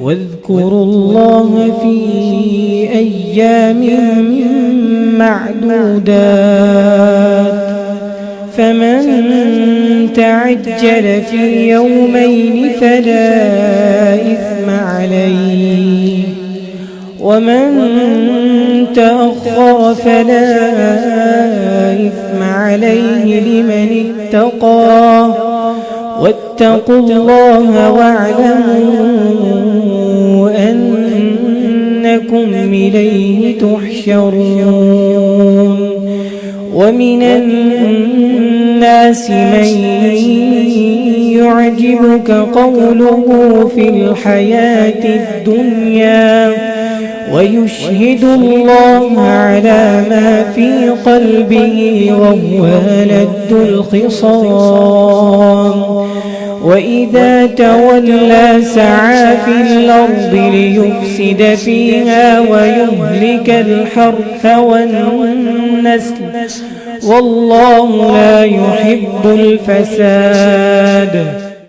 واذكروا الله في أيام معدودات فمن تعجل في يومين فلا إثم عليه ومن تأخر فلا إثم عليه لمن اتقى واتقوا الله واعلموا أنكم إليه تحشرون ومن الناس من يعجبك قوله في الحياة الدنيا ويشهد الله على ما في قلبه وهو ألد الخصام وإذا تولى سعى في الأرض ليفسد فيها ويهلك الحرث والنسل والله لا يحب الفساد